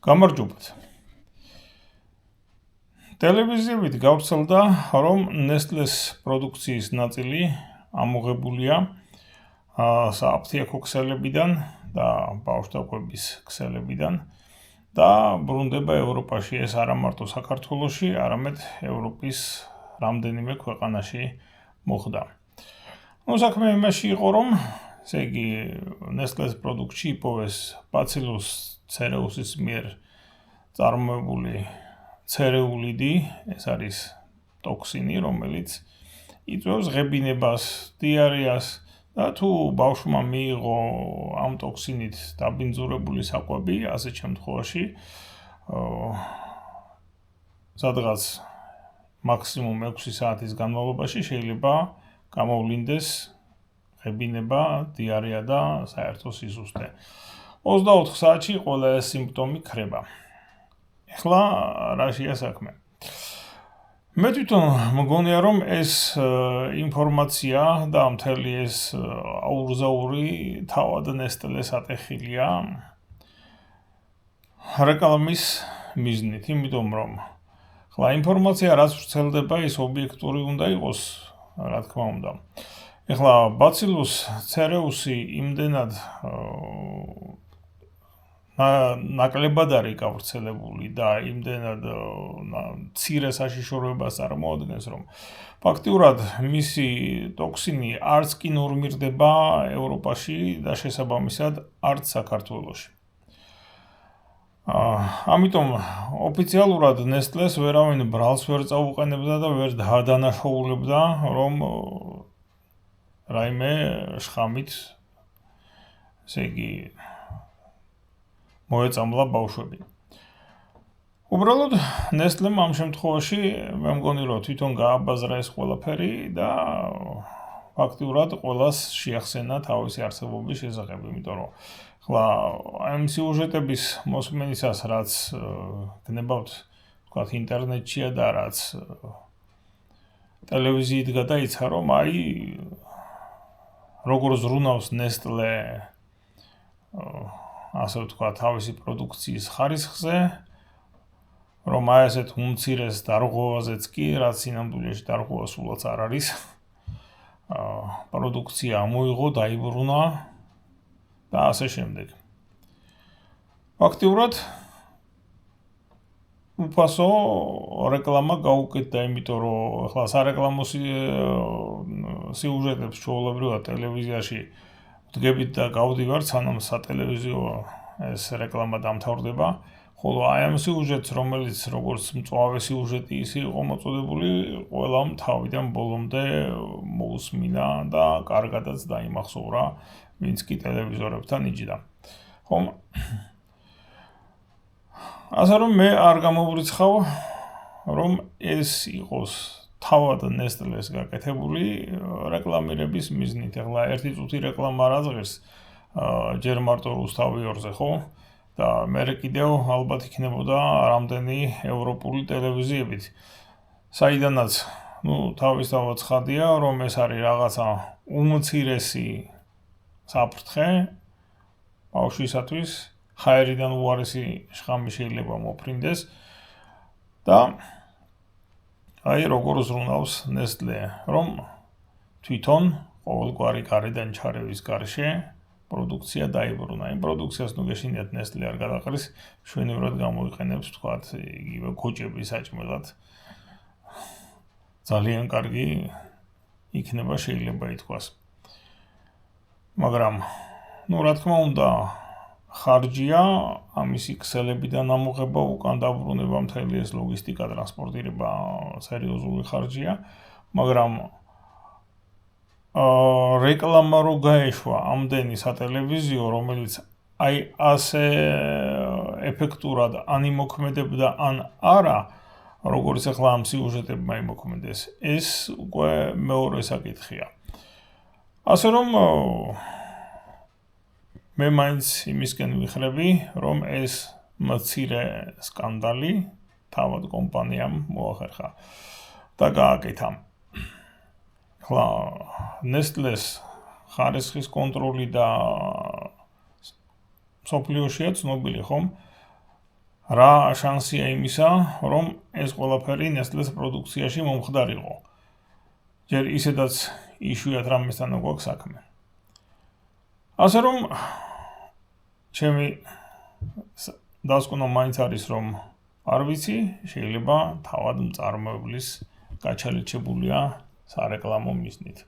გამარჯობათ. ტელევიზიებით გავრცელდა, რომ Nestlé-s პროდუქციის ნაწილი ამოღებულია სააფთიაქო ქსელებიდან და ბავშვთაყვების ქსელებიდან და ბრუნდება ევროპაში. ეს არა მარტო საქართველოში, არამედ ევროპის რამდენიმე ქვეყანაში მოხდა. საქმე იმაში იყო, რომ ესე იგი Nestlé-s პროდუქტში იპოვეს Bacillus cereus-ის მიერ წარმოებული ცერეულიდი, ეს არის ტოქსინი, რომელიც იწვევს ღებინებას, დიარეას და თუ ბავშვმა მიიღო ამ ტოქსინით დაბინძურებული საკვები, ასეთ შემთხვევაში სადღაც მაქსიმუმ 6 საათის განმავლობაში შეიძლება გამოვლინდეს ღებინება, დიარეა და საერთო სიზუსტე. 24 საათში ყველა ეს სიმპტომი ქრება. ეხლა რაშია საქმე? მე თვითონ მგონია, რომ ეს ინფორმაცია და მთელი ეს აურზაური თავად Nestlé-ს ატეხილია რეკლამის მიზნით, იმიტომ რომ ხლა ინფორმაცია რაც ვრცელდება, ის ობიექტური უნდა იყოს, რა თქმა უნდა. ეხლა Bacillus cereus-ი იმდენად ნაკლებად არის გავრცელებული და იმდენად მცირე საშიშროებას წარმოადგენს, რომ ფაქტიურად მისი ტოქსინი არც კი ნორმირდება ევროპაში და შესაბამისად არც საქართველოში. ამიტომ ოფიციალურად Nestlé-s ვერავინ ბრალს ვერ წაუყენებდა და ვერ დაადანაშაულებდა, რომ რაიმე შხამით, ესე იგი მოეწამლა ბავშვები. უბრალოდ Nestlé-მ ამ შემთხვევაში მე მგონი, რომ თვითონ გააბაზრა ეს ყველაფერი და ფაქტიურად ყველას შეახსენა თავისი არსებობის შესახებ, იმიტომ რომ ხლა ამ სიუჟეტების მოსმენისას რაც გნებავთ, ვთქვათ, ინტერნეტშია და რაც ტელევიზიით გადაიცა, რომ აი როგორ ზრუნავს Nestlé ასე ვთქვათ, თავისი პროდუქციის ხარისხზე, რომ აი ასეთ უმცირეს დარღვევაზეც კი, რაც სინამდვილეში დარღვევა სულაც არ არის, პროდუქცია ამოიღო, დაიბრუნა და ასე შემდეგ. ფაქტიურად უფასო რეკლამა გაუკეთდა, იმიტომ რომ ახლა სარეკლამო სიუჟეტებს ჩვეულებრივად ტელევიზიაში ვდგებით და გავდივართ, სანამ სატელევიზიო ეს რეკლამა დამთავრდება, ხოლო აი ამ სიუჟეტს, რომელიც როგორც მწვავე სიუჟეტი ისე იყო მოწოდებული, ყველამ თავიდან ბოლომდე მოусმინა და კარგადაც დაიმახსოვრა, ვინც კი ტელევიზორებთან იჯდა. ხომ? ასე რომ მე არ გამოვრიცხავ, რომ ეს იყოს თავად Nestlé-s გაკეთებული რეკლამირების მიზნით. ახლა ერთი წუთი რეკლამა არ აზღერს ჯერ მარტო რუსთავიორზე, ხო? და მე კიდევ ალბათ იქნებოდა რამდენი ევროპული ტელევიზიებით. საიდანაც, თავისთავად ცხადია, რომ ეს არის რაღაცა უმცირესი საფრთხე ბავშვისათვის, ჰაერიდან უარესი შხამი შეიძლება მოფრინდეს და აი როგორ ზრუნავს Nestlé, რომ თვითონ ყოველგვარი გარედან ჩარევის გარშე პროდუქცია დაიბრუნა. იმ პროდუქციას ნუ გეშინიათ Nestlé არ გადაყრის, მშვენივრად გამოიყენებს, ვთქვათ, იგივე ქოჭების საჭმელად. ძალიან კარგი იქნება, შეიძლება ითქვას. მაგრამ, რა თქმა უნდა, ხარჯია ამისი ქსელებიდან ამოღება, უკან დაბრუნება, მთელი ეს ლოგისტიკა, ტრანსპორტირება სერიოზული ხარჯია, მაგრამ რეკლამა რო გაეშვა ამდენი სატელევიზიო, რომელიც აი ასე ეფექტურად ან იმოქმედებდა, ან არა, როგორც ახლა ამ სიუჟეტებმა იმოქმედეს, ეს უკვე მეორე საკითხია. ასე რომ მე მაინც იმისკენ ვიხრები, რომ ეს მცირე სკანდალი თავად კომპანიამ მოახერხა და გააკეთა. ხლა Nestlé-s ხარისხის კონტროლი და მსოფლიოშია ცნობილი, ხომ? რა შანსია იმისა, რომ ეს ყველაფერი Nestle-ს პროდუქციაში მომხდარიყო. ჯერ ისედაც იშვიათ რამესთან გვაქვს საქმე. ასე რომ ჩემი დასკვნა მაინც არის, რომ არ ვიცი, შეიძლება თავად მწარმოებლის გაჩალეჩებულია სარეკლამო მიზნით.